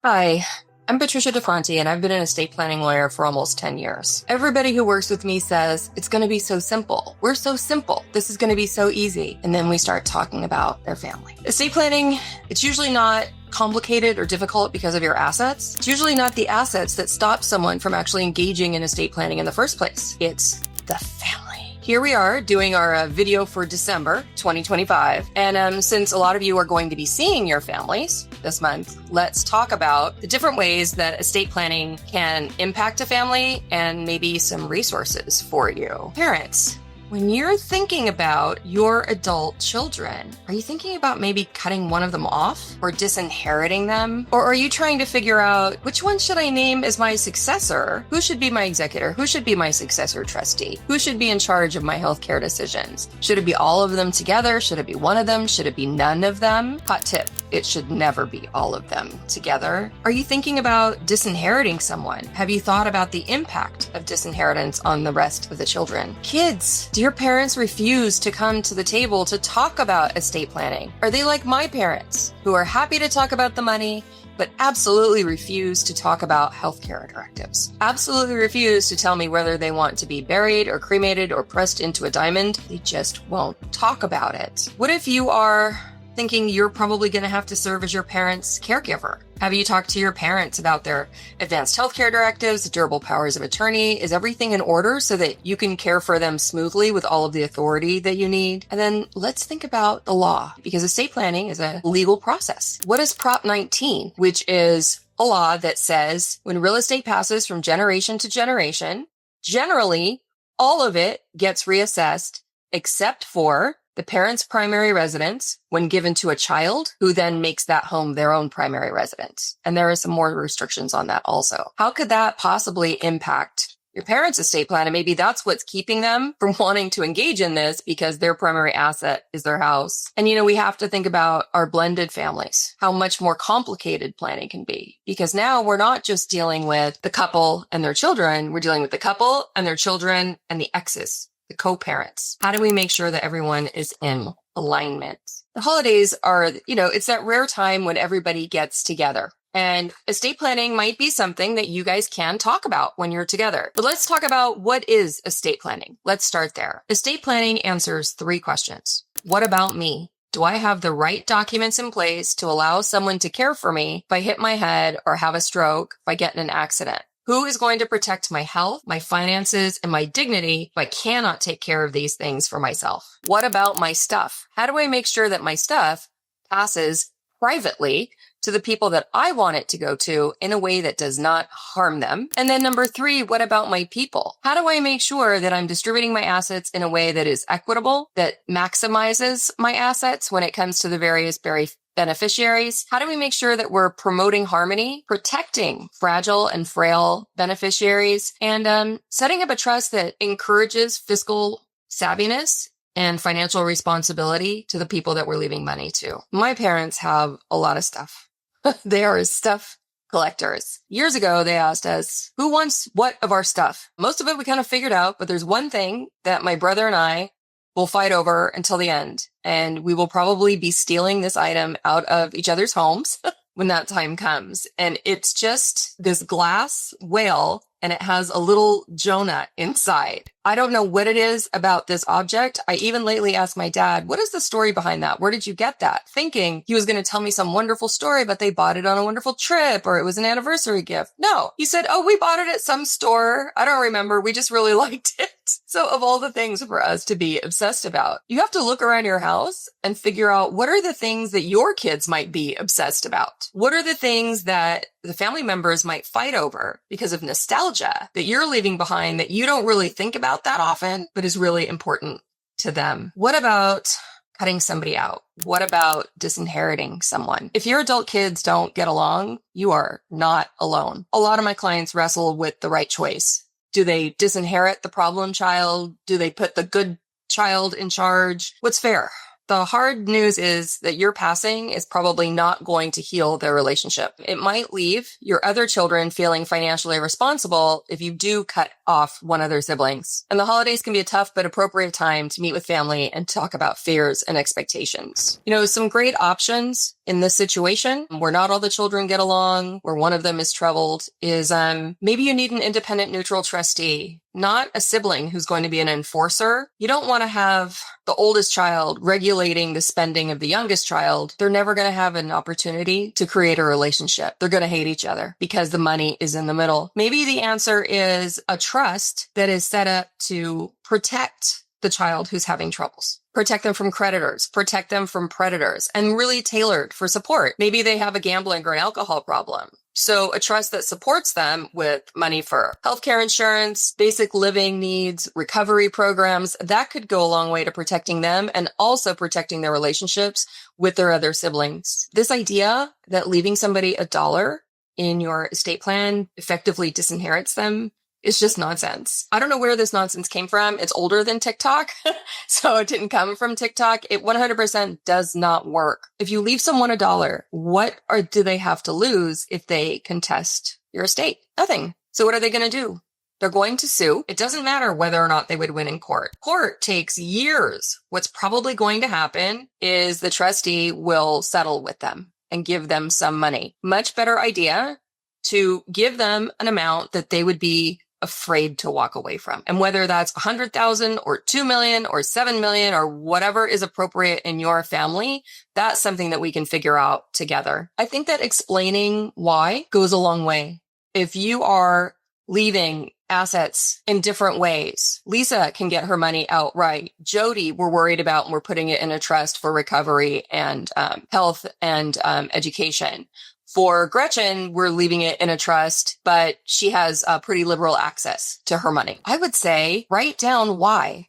Hi, I'm Patricia Fonte, and I've been an estate planning lawyer for almost 10 years. Everybody who works with me says it's going to be so simple. We're so simple. This is going to be so easy. And then we start talking about their family. Estate planning, it's usually not complicated or difficult because of your assets. It's usually not the assets that stop someone from actually engaging in estate planning in the first place. It's the family. Here we are doing our video for December 2025. And since a lot of you are going to be seeing your families this month, let's talk about the different ways that estate planning can impact a family and maybe some resources for you. Parents, when you're thinking about your adult children, are you thinking about maybe cutting one of them off or disinheriting them? Or are you trying to figure out which one should I name as my successor? Who should be my executor? Who should be my successor trustee? Who should be in charge of my healthcare decisions? Should it be all of them together? Should it be one of them? Should it be none of them? Hot tip, it should never be all of them together. Are you thinking about disinheriting someone? Have you thought about the impact of disinheritance on the rest of the children? Kids, do your parents refuse to come to the table to talk about estate planning? Are they like my parents, who are happy to talk about the money, but absolutely refuse to talk about healthcare directives? Absolutely refuse to tell me whether they want to be buried or cremated or pressed into a diamond. They just won't talk about it. What if you are thinking you're probably going to have to serve as your parents' caregiver? Have you talked to your parents about their advanced healthcare directives, durable powers of attorney? Is everything in order so that you can care for them smoothly with all of the authority that you need? And then let's think about the law, because estate planning is a legal process. What is Prop 19, which is a law that says when real estate passes from generation to generation, generally all of it gets reassessed except for the parent's primary residence when given to a child who then makes that home their own primary residence. And there are some more restrictions on that also. How could that possibly impact your parents' estate plan? And maybe that's what's keeping them from wanting to engage in this, because their primary asset is their house. And, we have to think about our blended families, how much more complicated planning can be, because now we're not just dealing with the couple and their children. We're dealing with the couple and their children and the exes, the co-parents. How do we make sure that everyone is in alignment? The holidays are, it's that rare time when everybody gets together. And estate planning might be something that you guys can talk about when you're together. But let's talk about what is estate planning. Let's start there. Estate planning answers 3 questions. What about me? Do I have the right documents in place to allow someone to care for me if I hit my head or have a stroke, if I get in an accident? Who is going to protect my health, my finances, and my dignity if I cannot take care of these things for myself? What about my stuff? How do I make sure that my stuff passes privately to the people that I want it to go to in a way that does not harm them? And then number 3, what about my people? How do I make sure that I'm distributing my assets in a way that is equitable, that maximizes my assets when it comes to the various beneficiaries? How do we make sure that we're promoting harmony, protecting fragile and frail beneficiaries, and setting up a trust that encourages fiscal savviness and financial responsibility to the people that we're leaving money to? My parents have a lot of stuff. They are stuff collectors. Years ago, they asked us, who wants what of our stuff? Most of it we kind of figured out, but there's one thing that my brother and I will fight over until the end. And we will probably be stealing this item out of each other's homes when that time comes. And it's just this glass whale, and it has a little Jonah inside. I don't know what it is about this object. I even lately asked my dad, what is the story behind that? Where did you get that? Thinking he was going to tell me some wonderful story, but they bought it on a wonderful trip or it was an anniversary gift. No, he said, oh, we bought it at some store. I don't remember. We just really liked it. So of all the things for us to be obsessed about, you have to look around your house and figure out what are the things that your kids might be obsessed about? What are the things that the family members might fight over because of nostalgia that you're leaving behind that you don't really think about that often, but is really important to them? What about cutting somebody out? What about disinheriting someone? If your adult kids don't get along, you are not alone. A lot of my clients wrestle with the right choice. Do they disinherit the problem child? Do they put the good child in charge? What's fair? The hard news is that your passing is probably not going to heal their relationship. It might leave your other children feeling financially responsible if you do cut off one of their siblings. And the holidays can be a tough but appropriate time to meet with family and talk about fears and expectations. Some great options in this situation where not all the children get along, where one of them is troubled, is maybe you need an independent, neutral trustee, not a sibling who's going to be an enforcer. You don't want to have the oldest child regulating the spending of the youngest child. They're never going to have an opportunity to create a relationship. They're going to hate each other because the money is in the middle. Maybe the answer is a trust that is set up to protect the child who's having troubles. Protect them from creditors, protect them from predators, and really tailored for support. Maybe they have a gambling or an alcohol problem. So a trust that supports them with money for healthcare insurance, basic living needs, recovery programs, that could go a long way to protecting them and also protecting their relationships with their other siblings. This idea that leaving somebody $1 in your estate plan effectively disinherits them is just nonsense. I don't know where this nonsense came from. It's older than TikTok, so it didn't come from TikTok. It 100% does not work. If you leave someone $1, what do they have to lose if they contest your estate? Nothing. So what are they going to do? They're going to sue. It doesn't matter whether or not they would win in court. Court takes years. What's probably going to happen is the trustee will settle with them and give them some money. Much better idea to give them an amount that they would be afraid to walk away from. And whether that's 100,000 or 2 million or 7 million or whatever is appropriate in your family, that's something that we can figure out together. I think that explaining why goes a long way. If you are leaving assets in different ways, Lisa can get her money outright. Jody, we're worried about and we're putting it in a trust for recovery and health and education. For Gretchen, we're leaving it in a trust, but she has pretty liberal access to her money. I would say write down why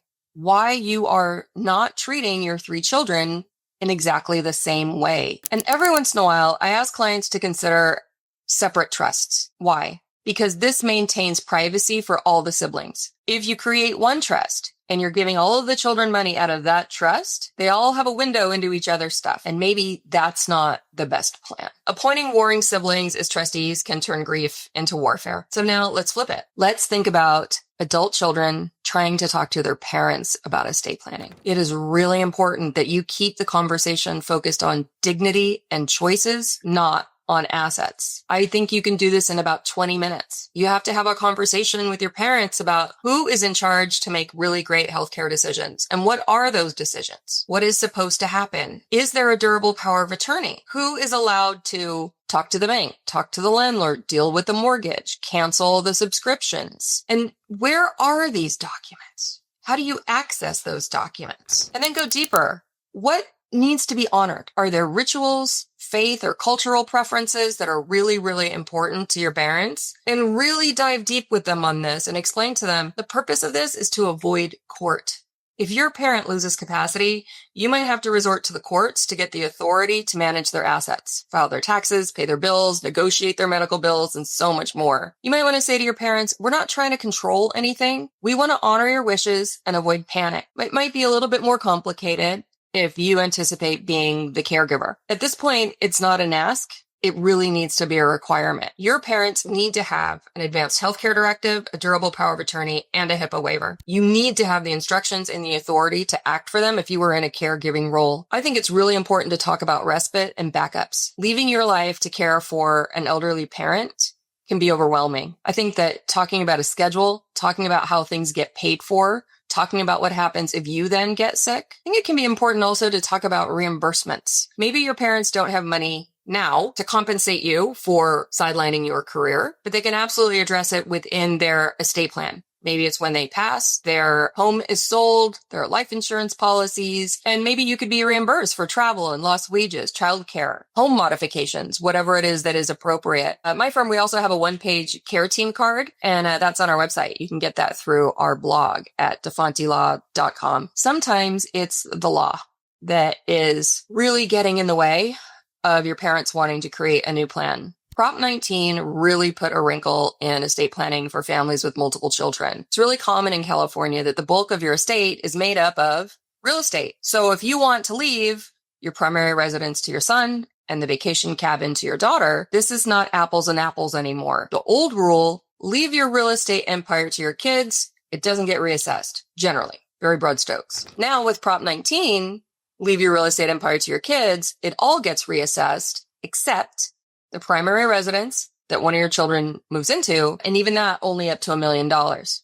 you are not treating your 3 children in exactly the same way. And every once in a while, I ask clients to consider separate trusts. Why? Because this maintains privacy for all the siblings. If you create one trust and you're giving all of the children money out of that trust, they all have a window into each other's stuff. And maybe that's not the best plan. Appointing warring siblings as trustees can turn grief into warfare. So now let's flip it. Let's think about adult children trying to talk to their parents about estate planning. It is really important that you keep the conversation focused on dignity and choices, not on assets. I think you can do this in about 20 minutes. You have to have a conversation with your parents about who is in charge to make really great healthcare decisions and what are those decisions? What is supposed to happen? Is there a durable power of attorney? Who is allowed to talk to the bank, talk to the landlord, deal with the mortgage, cancel the subscriptions? And where are these documents? How do you access those documents? And then go deeper. What needs to be honored? Are there rituals, faith, or cultural preferences that are really, really important to your parents? And really dive deep with them on this and explain to them the purpose of this is to avoid court. If your parent loses capacity, you might have to resort to the courts to get the authority to manage their assets, file their taxes, pay their bills, negotiate their medical bills, and so much more. You might want to say to your parents, we're not trying to control anything. We want to honor your wishes and avoid panic. It might be a little bit more complicated if you anticipate being the caregiver. At this point, it's not an ask. It really needs to be a requirement. Your parents need to have an advanced healthcare directive, a durable power of attorney, and a HIPAA waiver. You need to have the instructions and the authority to act for them if you were in a caregiving role. I think it's really important to talk about respite and backups. Leaving your life to care for an elderly parent can be overwhelming. I think that talking about a schedule, talking about how things get paid for, talking about what happens if you then get sick. I think it can be important also to talk about reimbursements. Maybe your parents don't have money now to compensate you for sidelining your career, but they can absolutely address it within their estate plan. Maybe it's when they pass, their home is sold, their life insurance policies, and maybe you could be reimbursed for travel and lost wages, childcare, home modifications, whatever it is that is appropriate. At my firm, we also have a one-page care team card, and that's on our website. You can get that through our blog at defontelaw.com. Sometimes it's the law that is really getting in the way of your parents wanting to create a new plan. Prop 19 really put a wrinkle in estate planning for families with multiple children. It's really common in California that the bulk of your estate is made up of real estate. So if you want to leave your primary residence to your son and the vacation cabin to your daughter, this is not apples and apples anymore. The old rule, leave your real estate empire to your kids. It doesn't get reassessed, generally. Very broad strokes. Now with Prop 19, leave your real estate empire to your kids. It all gets reassessed except the primary residence that one of your children moves into, and even that only up to $1 million.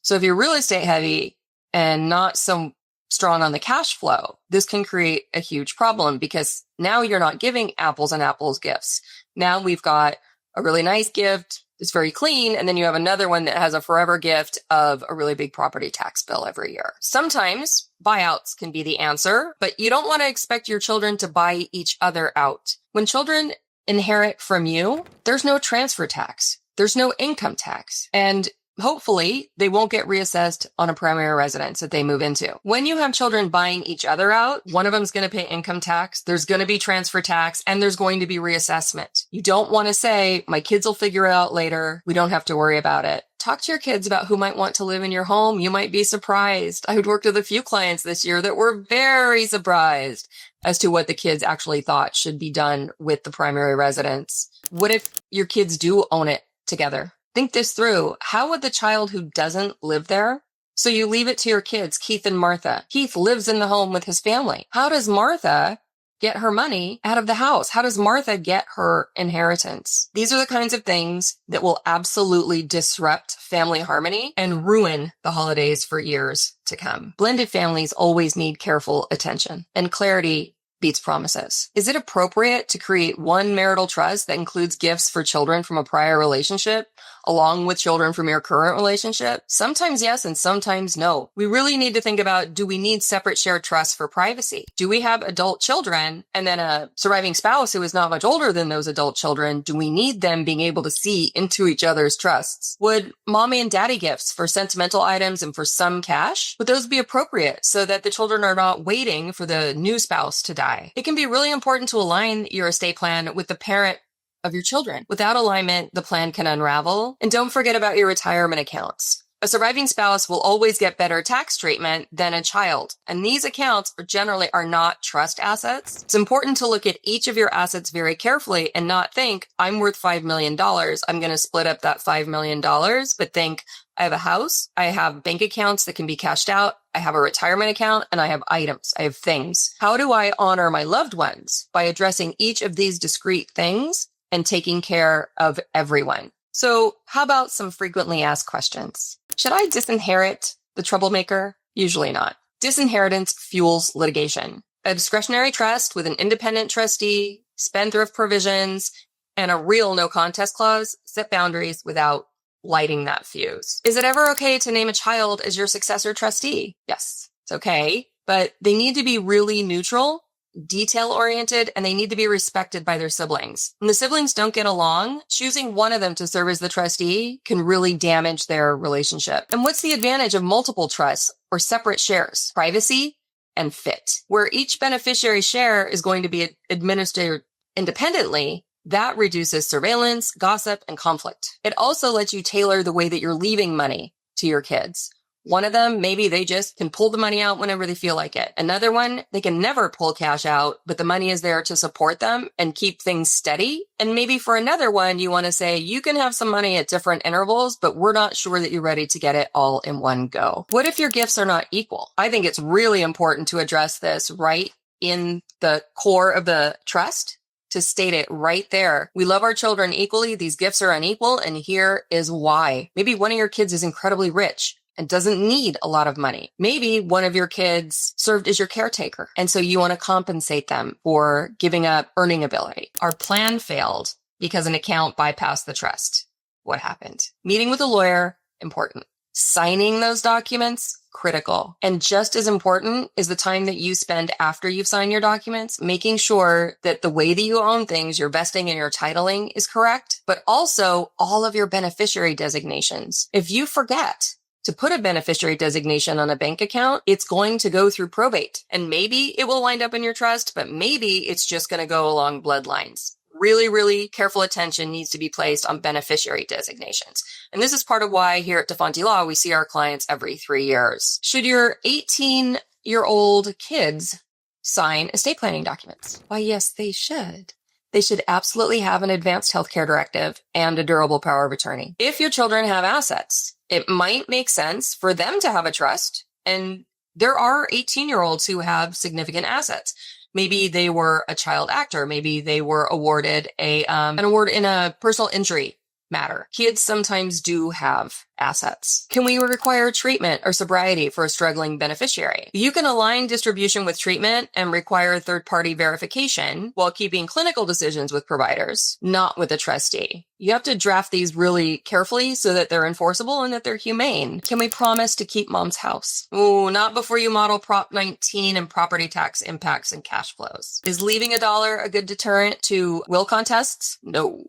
So if you're real estate heavy and not so strong on the cash flow, this can create a huge problem because now you're not giving apples and apples gifts. Now we've got a really nice gift. It's very clean. And then you have another one that has a forever gift of a really big property tax bill every year. Sometimes buyouts can be the answer, but you don't want to expect your children to buy each other out. When children inherit from you, there's no transfer tax. There's no income tax. And hopefully they won't get reassessed on a primary residence that they move into. When you have children buying each other out, one of them's going to pay income tax, there's going to be transfer tax, and there's going to be reassessment. You don't want to say, my kids will figure it out later. We don't have to worry about it. Talk to your kids about who might want to live in your home. You might be surprised. I worked with a few clients this year that were very surprised as to what the kids actually thought should be done with the primary residence. What if your kids do own it together? Think this through. How would the child who doesn't live there? So you leave it to your kids, Keith and Martha. Keith lives in the home with his family. How does Martha get her money out of the house? How does Martha get her inheritance? These are the kinds of things that will absolutely disrupt family harmony and ruin the holidays for years to come. Blended families always need careful attention, and clarity beats promises. Is it appropriate to create one marital trust that includes gifts for children from a prior relationship along with children from your current relationship? Sometimes yes, and sometimes no. We really need to think about, do we need separate shared trusts for privacy? Do we have adult children and then a surviving spouse who is not much older than those adult children? Do we need them being able to see into each other's trusts? Would mommy and daddy gifts for sentimental items and for some cash, would those be appropriate so that the children are not waiting for the new spouse to die? It can be really important to align your estate plan with the parent of your children. Without alignment, the plan can unravel. And don't forget about your retirement accounts. A surviving spouse will always get better tax treatment than a child. And these accounts generally are not trust assets. It's important to look at each of your assets very carefully and not think, I'm worth $5 million. I'm going to split up that $5 million, but think, I have a house, I have bank accounts that can be cashed out, I have a retirement account, and I have items, I have things. How do I honor my loved ones? By addressing each of these discrete things and taking care of everyone. So how about some frequently asked questions? Should I disinherit the troublemaker? Usually not. Disinheritance fuels litigation. A discretionary trust with an independent trustee, spendthrift provisions, and a real no contest clause set boundaries without lighting that fuse. Is it ever okay to name a child as your successor trustee? Yes, it's okay, but they need to be really neutral, detail-oriented, and they need to be respected by their siblings. When the siblings don't get along, choosing one of them to serve as the trustee can really damage their relationship. And what's the advantage of multiple trusts or separate shares? Privacy and fit. Where each beneficiary share is going to be administered independently, that reduces surveillance, gossip, and conflict. It also lets you tailor the way that you're leaving money to your kids. One of them, maybe they just can pull the money out whenever they feel like it. Another one, they can never pull cash out, but the money is there to support them and keep things steady. And maybe for another one, you want to say, you can have some money at different intervals, but we're not sure that you're ready to get it all in one go. What if your gifts are not equal? I think it's really important to address this right in the core of the trust, to state it right there. We love our children equally. These gifts are unequal. And here is why. Maybe one of your kids is incredibly rich and doesn't need a lot of money. Maybe one of your kids served as your caretaker. And so you want to compensate them for giving up earning ability. Our plan failed because an account bypassed the trust. What happened? Meeting with a lawyer, important. Signing those documents, critical. And just as important is the time that you spend after you've signed your documents, making sure that the way that you own things, your vesting and your titling is correct, but also all of your beneficiary designations. If you forget to put a beneficiary designation on a bank account, it's going to go through probate. And maybe it will wind up in your trust, but maybe it's just going to go along bloodlines. Really, really careful attention needs to be placed on beneficiary designations. And this is part of why here at Fonte Law, we see our clients every 3 years. Should your 18 8-year-old kids sign estate planning documents? Why, yes, they should. They should absolutely have an advanced healthcare directive and a durable power of attorney. If your children have assets, it might make sense for them to have a trust. And there are 18-year-olds who have significant assets. Maybe they were a child actor. Maybe they were awarded an award in a personal injury matter. Kids sometimes do have assets. Can we require treatment or sobriety for a struggling beneficiary? You can align distribution with treatment and require third-party verification while keeping clinical decisions with providers, not with a trustee. You have to draft these really carefully so that they're enforceable and that they're humane. Can we promise to keep mom's house? Ooh, not before you model Prop 19 and property tax impacts and cash flows. Is leaving $1 a good deterrent to will contests? No.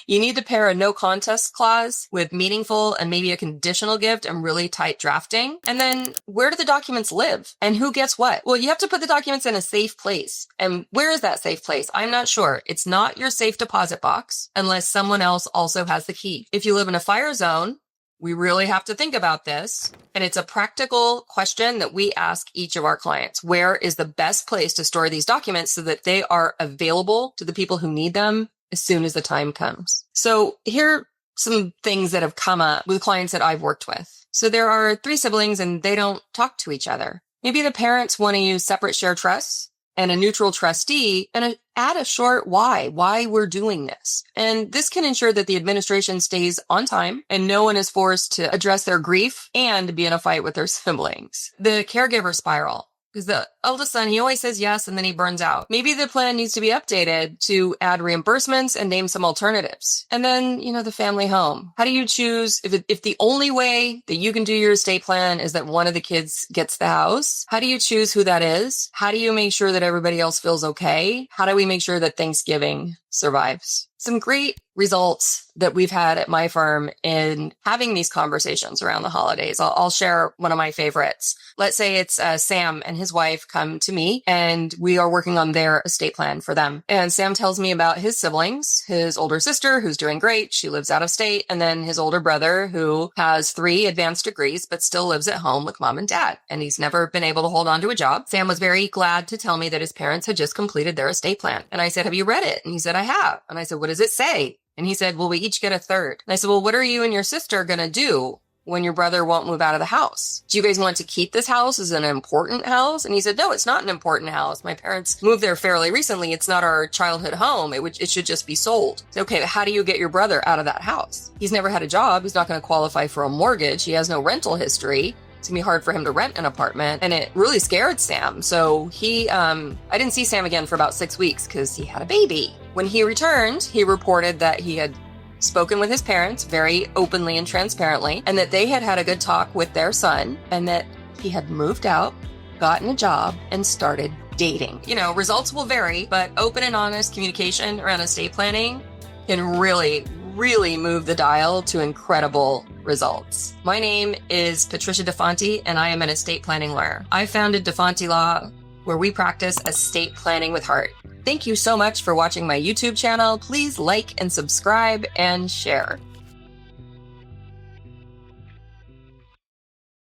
You need to pair a no contest clause with meaningful and maybe a conditional gift and really tight drafting. And then where do the documents live and who gets what? Well, you have to put the documents in a safe place. And where is that safe place? I'm not sure. It's not your safe deposit box unless someone else also has the key. If you live in a fire zone, we really have to think about this. And it's a practical question that we ask each of our clients. Where is the best place to store these documents so that they are available to the people who need them as soon as the time comes? So here are some things that have come up with clients that I've worked with. So there are 3 siblings and they don't talk to each other. Maybe the parents want to use separate share trusts and a neutral trustee and add a short why we're doing this. And this can ensure that the administration stays on time and no one is forced to address their grief and be in a fight with their siblings. The caregiver spiral. Because the eldest son, he always says yes and then he burns out. Maybe the plan needs to be updated to add reimbursements and name some alternatives. And then, the family home. How do you choose if the only way that you can do your estate plan is that one of the kids gets the house? How do you choose who that is? How do you make sure that everybody else feels okay? How do we make sure that Thanksgiving survives? Some great results that we've had at my firm in having these conversations around the holidays. I'll share one of my favorites. Let's say it's Sam and his wife come to me and we are working on their estate plan for them. And Sam tells me about his siblings, his older sister who's doing great. She lives out of state. And then his older brother who has 3 advanced degrees, but still lives at home with mom and dad. And he's never been able to hold on to a job. Sam was very glad to tell me that his parents had just completed their estate plan. And I said, have you read it? And he said, I have. And I said, what does it say? And he said, well, we each get a third. And I said, well, what are you and your sister going to do when your brother won't move out of the house? Do you guys want to keep this house as an important house? And he said, no, it's not an important house. My parents moved there fairly recently. It's not our childhood home. It should just be sold. I said, okay, how do you get your brother out of that house? He's never had a job. He's not going to qualify for a mortgage. He has no rental history. It's gonna be hard for him to rent an apartment. And it really scared Sam. So I didn't see Sam again for about 6 weeks because he had a baby. When he returned, he reported that he had spoken with his parents very openly and transparently, and that they had had a good talk with their son, and that he had moved out, gotten a job, and started dating. Results will vary, but open and honest communication around estate planning can really move the dial to incredible results. My name is Patricia DeFonte, and I am an estate planning lawyer. I founded DeFonte Law, where we practice estate planning with heart. Thank you so much for watching my YouTube channel. Please like and subscribe and share.